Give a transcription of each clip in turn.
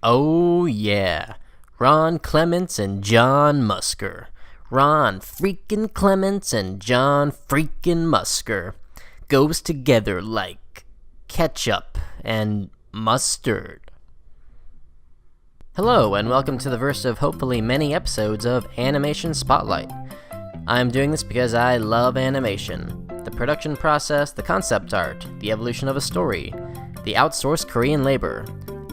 Oh yeah, Ron Clements and John Musker. Ron freaking Clements and John freaking Musker. Goes together like ketchup and mustard. Hello, and welcome to the first of hopefully many episodes of Animation Spotlight. I'm doing this because I love animation. The production process, the concept art, the evolution of a story, the outsourced Korean labor.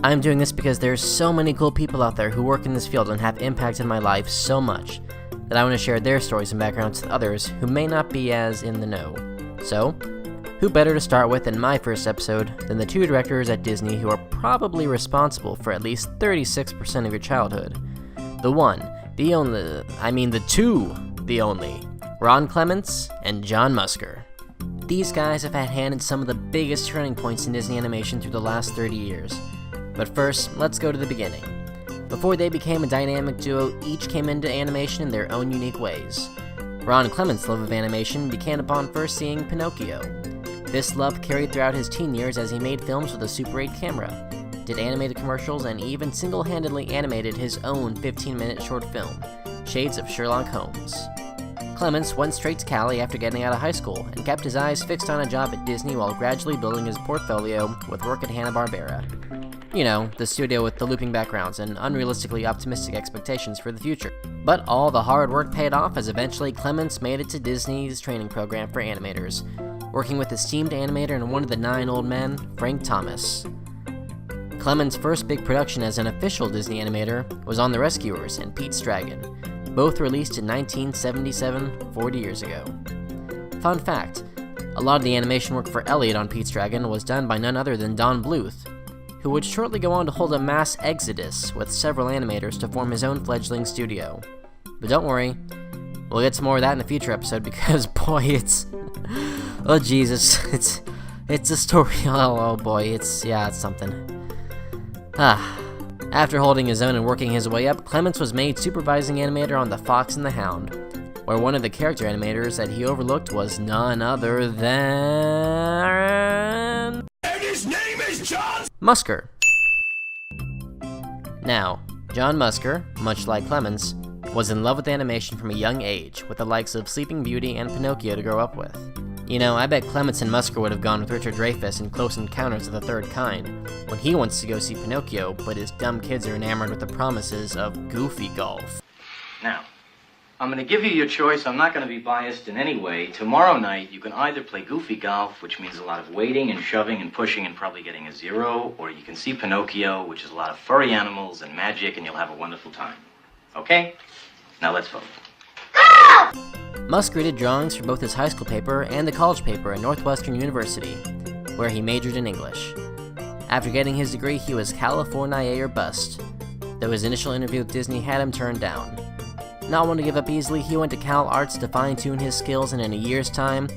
I'm doing this because there's so many cool people out there who work in this field and have impacted my life so much that I want to share their stories and backgrounds with others who may not be as in the know. So, who better to start with in my first episode than the two directors at Disney who are probably responsible for at least 36% of your childhood? The one, the only, the only, Ron Clements and John Musker. These guys have had hand in some of the biggest turning points in Disney animation through the last 30 years. But first, let's go to the beginning. Before they became a dynamic duo, each came into animation in their own unique ways. Ron Clements' love of animation began upon first seeing Pinocchio. This love carried throughout his teen years as he made films with a Super 8 camera, did animated commercials, and even single-handedly animated his own 15-minute short film, Shades of Sherlock Holmes. Clements went straight to Cali after getting out of high school and kept his eyes fixed on a job at Disney while gradually building his portfolio with work at Hanna-Barbera. You know, the studio with the looping backgrounds and unrealistically optimistic expectations for the future. But all the hard work paid off as eventually Clements made it to Disney's training program for animators, working with esteemed animator and one of the 9 old men, Frank Thomas. Clements' first big production as an official Disney animator was on The Rescuers and Pete's Dragon, both released in 1977, 40 years ago. Fun fact, a lot of the animation work for Elliot on Pete's Dragon was done by none other than Don Bluth, who would shortly go on to hold a mass exodus with several animators to form his own fledgling studio. But don't worry, we'll get some more of that in a future episode because, boy, it's... oh, Jesus, it's a story, oh boy, it's something. After holding his own and working his way up, Clements was made supervising animator on The Fox and the Hound, where one of the character animators that he overlooked was none other than... And his name is John Musker. Now, John Musker, much like Clements, was in love with animation from a young age, with the likes of Sleeping Beauty and Pinocchio to grow up with. You know, I bet Clements and Musker would have gone with Richard Dreyfuss in Close Encounters of the Third Kind, when he wants to go see Pinocchio, but his dumb kids are enamored with the promises of Goofy Golf. Now, I'm going to give you your choice. I'm not going to be biased in any way. Tomorrow night, you can either play Goofy Golf, which means a lot of waiting and shoving and pushing and probably getting a 0, or you can see Pinocchio, which is a lot of furry animals and magic, and you'll have a wonderful time. Okay? Now let's vote. Musker did drawings for both his high school paper and the college paper at Northwestern University, where he majored in English. After getting his degree, he was California or bust, though his initial interview with Disney had him turned down. Not one to give up easily, he went to Cal Arts to fine-tune his skills and in a year's time,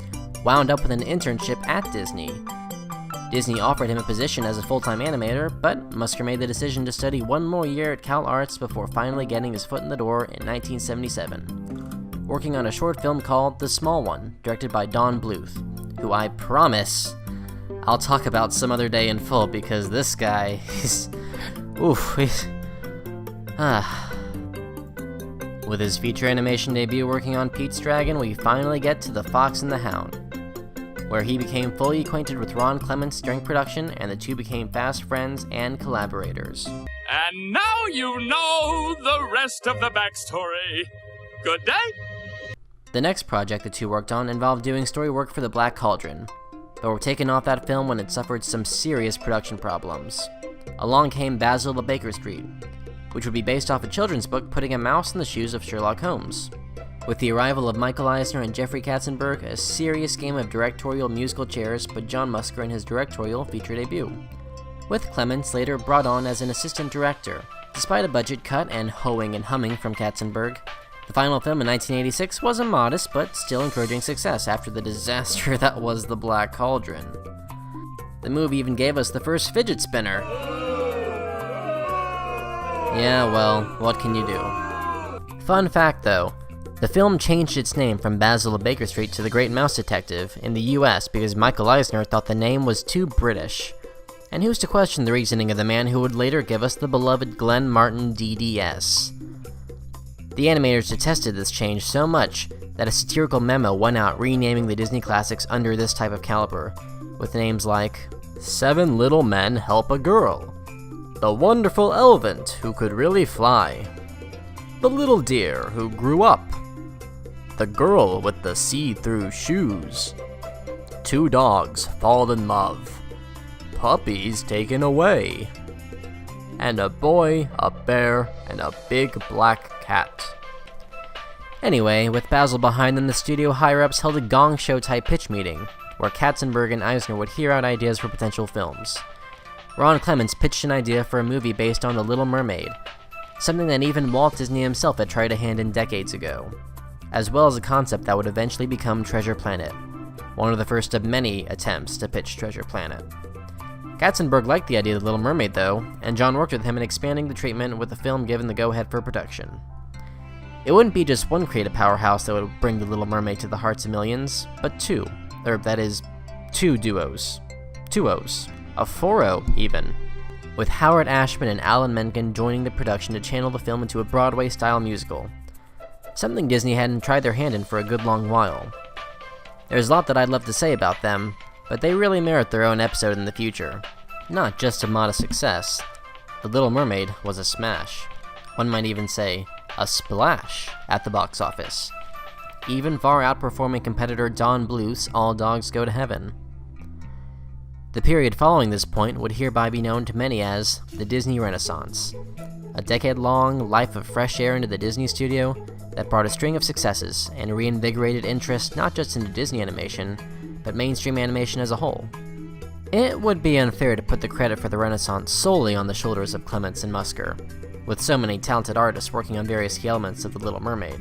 wound up with an internship at Disney. Disney offered him a position as a full-time animator, but Musker made the decision to study one more year at Cal Arts before finally getting his foot in the door in 1977, working on a short film called The Small One, directed by Don Bluth, who I promise I'll talk about some other day in full because this guy is... With his feature animation debut working on Pete's Dragon, we finally get to The Fox and the Hound, where he became fully acquainted with Ron Clements during production, and the two became fast friends and collaborators. And now you know the rest of the backstory. Good day. The next project the two worked on involved doing story work for The Black Cauldron, but were taken off that film when it suffered some serious production problems. Along came BASIL the Baker Street, which would be based off a children's book putting a mouse in the shoes of Sherlock Holmes. With the arrival of Michael Eisner and Jeffrey Katzenberg, a serious game of directorial musical chairs put John Musker in his directorial feature debut, with Clements later brought on as an assistant director. Despite a budget cut and hoeing and humming from Katzenberg, the final film in 1986 was a modest but still encouraging success after the disaster that was The Black Cauldron. The movie even gave us the first fidget spinner. Yeah, well, what can you do? Fun fact though, the film changed its name from Basil of Baker Street to The Great Mouse Detective in the US because Michael Eisner thought the name was too British. And who's to question the reasoning of the man who would later give us the beloved Glenn Martin DDS? The animators detested this change so much that a satirical memo went out renaming the Disney classics under this type of caliber, with names like 7 Little Men Help a Girl, The Wonderful Elephant Who Could Really Fly, The Little Deer Who Grew Up, The Girl with the See-Through Shoes, 2 Dogs Fall in Love, Puppies Taken Away, and a boy, a bear, and a big black cat. Anyway, with BASIL behind them, the studio higher-ups held a gong show-type pitch meeting, where Katzenberg and Eisner would hear out ideas for potential films. Ron Clements pitched an idea for a movie based on The Little Mermaid, something that even Walt Disney himself had tried to hand in decades ago, as well as a concept that would eventually become Treasure Planet, one of the first of many attempts to pitch Treasure Planet. Katzenberg liked the idea of The Little Mermaid, though, and John worked with him in expanding the treatment with the film given the go-ahead for production. It wouldn't be just one creative powerhouse that would bring The Little Mermaid to the hearts of millions, but two duos. 2-os. A 4-o, even. With Howard Ashman and Alan Menken joining the production to channel the film into a Broadway-style musical. Something Disney hadn't tried their hand in for a good long while. There's a lot that I'd love to say about them, but they really merit their own episode in the future. Not just a modest success. The Little Mermaid was a smash. One might even say, a splash at the box office, even far outperforming competitor Don Bluth's All Dogs Go to Heaven. The period following this point would hereby be known to many as the Disney Renaissance, a decade-long life of fresh air into the Disney studio that brought a string of successes and reinvigorated interest not just into Disney animation, but mainstream animation as a whole. It would be unfair to put the credit for the Renaissance solely on the shoulders of Clements and Musker, with so many talented artists working on various key elements of The Little Mermaid.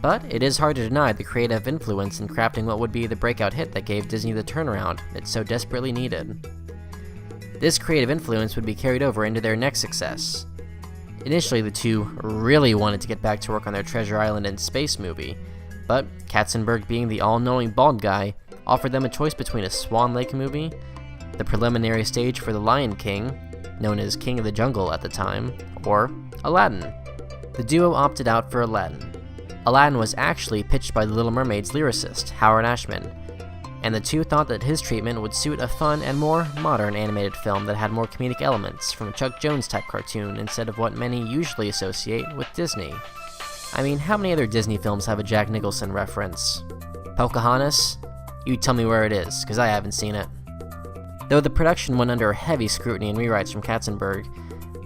But it is hard to deny the creative influence in crafting what would be the breakout hit that gave Disney the turnaround it so desperately needed. This creative influence would be carried over into their next success. Initially, the two really wanted to get back to work on their Treasure Island and Space movie, but Katzenberg, being the all-knowing bald guy, offered them a choice between a Swan Lake movie, the preliminary stage for The Lion King, known as King of the Jungle at the time, or Aladdin. The duo opted out for Aladdin. Aladdin was actually pitched by The Little Mermaid's lyricist, Howard Ashman, and the two thought that his treatment would suit a fun and more modern animated film that had more comedic elements from a Chuck Jones-type cartoon instead of what many usually associate with Disney. I mean, how many other Disney films have a Jack Nicholson reference? Pocahontas? You tell me where it is, because I haven't seen it. Though the production went under heavy scrutiny and rewrites from Katzenberg,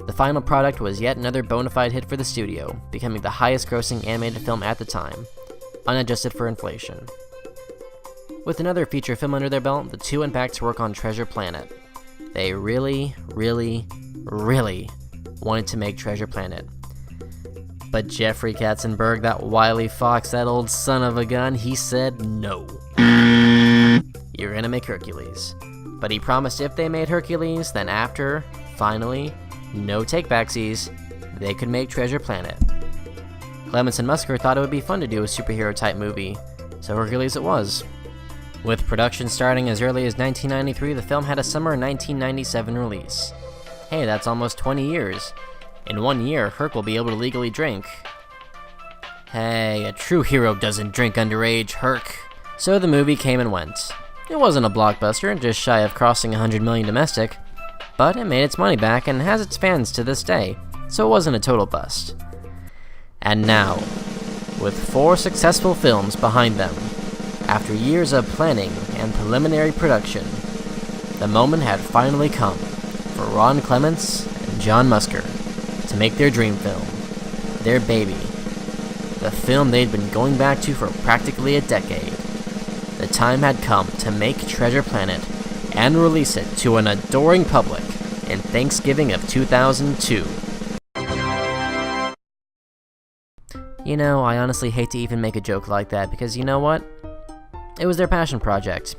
the final product was yet another bona fide hit for the studio, becoming the highest-grossing animated film at the time, unadjusted for inflation. With another feature film under their belt, the two went back to work on Treasure Planet. They really, really, really wanted to make Treasure Planet. But Jeffrey Katzenberg, that wily fox, that old son of a gun, he said no. You're gonna make Hercules. But he promised if they made Hercules, then after, finally, no take-backsies, they could make Treasure Planet. Clements and Musker thought it would be fun to do a superhero-type movie, so Hercules it was. With production starting as early as 1993, the film had a summer 1997 release. Hey, that's almost 20 years. In 1 year, Herc will be able to legally drink. Hey, a true hero doesn't drink underage, Herc. So the movie came and went. It wasn't a blockbuster, just shy of crossing 100 million domestic, but it made its money back and has its fans to this day, so it wasn't a total bust. And now, with 4 successful films behind them, after years of planning and preliminary production, the moment had finally come for Ron Clements and John Musker to make their dream film, their baby, the film they'd been going back to for practically a decade. The time had come to make Treasure Planet and release it to an adoring public in Thanksgiving of 2002. You know, I honestly hate to even make a joke like that because you know what? It was their passion project,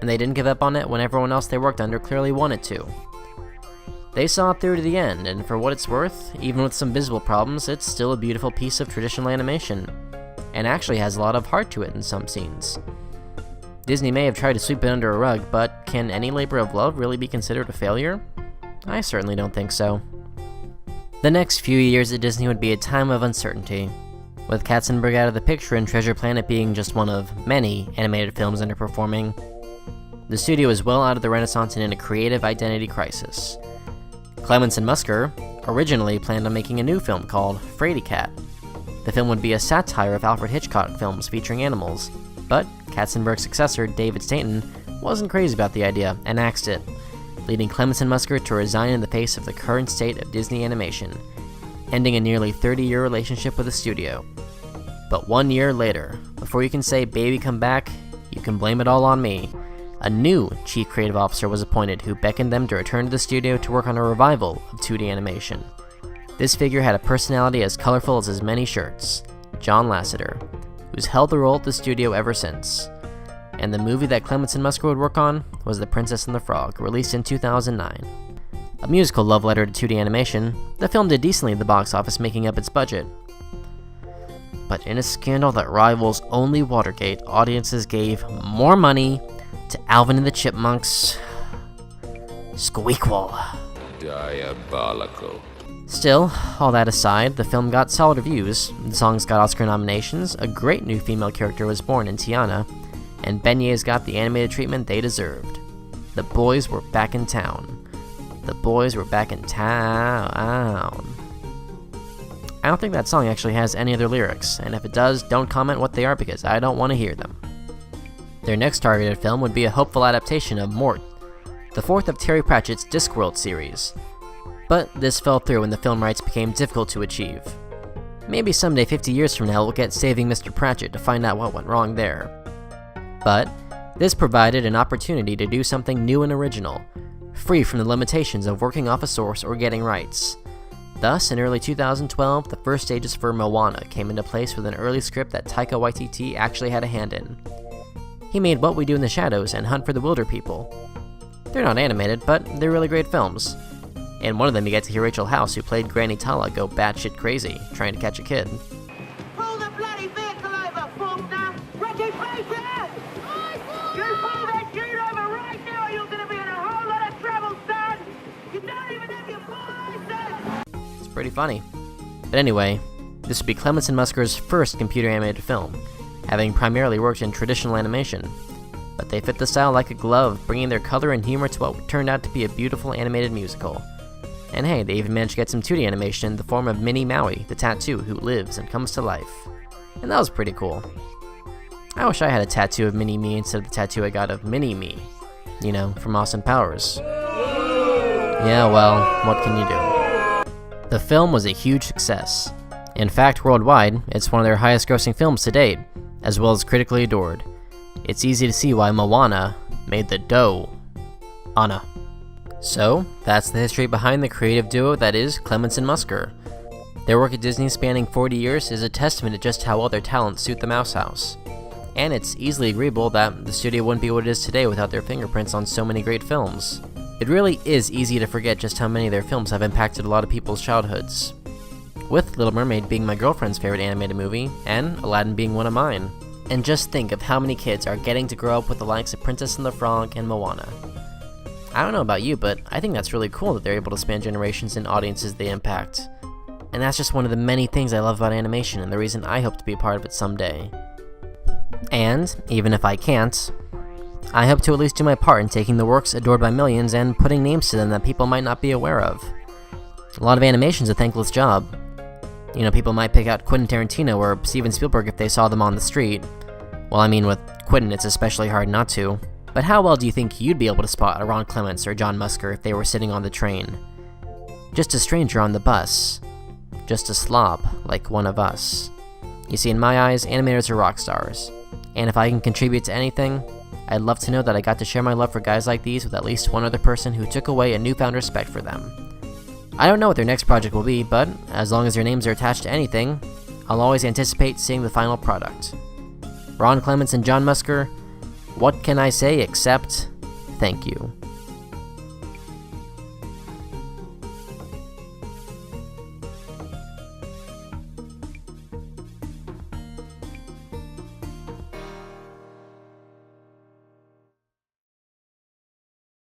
and they didn't give up on it when everyone else they worked under clearly wanted to. They saw it through to the end, and for what it's worth, even with some visible problems, it's still a beautiful piece of traditional animation, and actually has a lot of heart to it in some scenes. Disney may have tried to sweep it under a rug, but can any labor of love really be considered a failure? I certainly don't think so. The next few years at Disney would be a time of uncertainty, with Katzenberg out of the picture and Treasure Planet being just one of many animated films underperforming. The studio was well out of the Renaissance and in a creative identity crisis. Clements and Musker originally planned on making a new film called Frady Cat. The film would be a satire of Alfred Hitchcock films featuring animals, but Katzenberg's successor, David Staton, wasn't crazy about the idea and axed it, leading Clements and Musker to resign in the face of the current state of Disney animation, ending a nearly 30-year relationship with the studio. But 1 year later, before you can say baby come back, you can blame it all on me, a new chief creative officer was appointed who beckoned them to return to the studio to work on a revival of 2D animation. This figure had a personality as colorful as his many shirts, John Lasseter, who's held the role at the studio ever since. And the movie that Clements and Musker would work on was The Princess and the Frog, released in 2009. A musical love letter to 2D animation, the film did decently at the box office, making up its budget. But in a scandal that rivals only Watergate, audiences gave more money to Alvin and the Chipmunks. Squeakquel. Diabolical. Still, all that aside, the film got solid reviews, the songs got Oscar nominations, a great new female character was born in Tiana, and beignets got the animated treatment they deserved. The boys were back in town. The boys were back in town. I don't think that song actually has any other lyrics, and if it does, don't comment what they are because I don't want to hear them. Their next targeted film would be a hopeful adaptation of Mort, the fourth of Terry Pratchett's Discworld series. But this fell through when the film rights became difficult to achieve. Maybe someday 50 years from now we'll get Saving Mr. Pratchett to find out what went wrong there. But this provided an opportunity to do something new and original, free from the limitations of working off a source or getting rights. Thus, in early 2012, the first stages for Moana came into place with an early script that Taika Waititi actually had a hand in. He made What We Do in the Shadows and Hunt for the Wilder People. They're not animated, but they're really great films. In one of them you get to hear Rachel House, who played Granny Tala, go batshit crazy, trying to catch a kid. Pull the bloody vehicle over, Faulkner! Ricky Baker! You pull that jeep over right now or you're gonna be in a whole lot of trouble, son! You don't even have your license! It's pretty funny. But anyway, this would be Clements and Musker's first computer animated film, having primarily worked in traditional animation. But they fit the style like a glove, bringing their color and humor to what turned out to be a beautiful animated musical. And hey, they even managed to get some 2D animation in the form of Minnie Maui, the tattoo who lives and comes to life. And that was pretty cool. I wish I had a tattoo of Mini-Me instead of the tattoo I got of Mini-Me. You know, from Austin Powers. Yeah, well, what can you do? The film was a huge success. In fact, worldwide, it's one of their highest grossing films to date, as well as critically adored. It's easy to see why Moana made the dough. Anna. So, that's the history behind the creative duo that is Clements and Musker. Their work at Disney spanning 40 years is a testament to just how well their talents suit the Mouse House. And it's easily agreeable that the studio wouldn't be what it is today without their fingerprints on so many great films. It really is easy to forget just how many of their films have impacted a lot of people's childhoods. With Little Mermaid being my girlfriend's favorite animated movie, and Aladdin being one of mine. And just think of how many kids are getting to grow up with the likes of Princess and the Frog and Moana. I don't know about you, but I think that's really cool that they're able to span generations and audiences they impact. And that's just one of the many things I love about animation and the reason I hope to be a part of it someday. And, even if I can't, I hope to at least do my part in taking the works adored by millions and putting names to them that people might not be aware of. A lot of animation's a thankless job. You know, people might pick out Quentin Tarantino or Steven Spielberg if they saw them on the street. Well, I mean, with Quentin, it's especially hard not to. But how well do you think you'd be able to spot a Ron Clements or John Musker if they were sitting on the train? Just a stranger on the bus. Just a slob, like one of us. You see, in my eyes, animators are rock stars. And if I can contribute to anything, I'd love to know that I got to share my love for guys like these with at least one other person who took away a newfound respect for them. I don't know what their next project will be, but as long as their names are attached to anything, I'll always anticipate seeing the final product. Ron Clements and John Musker, what can I say except thank you.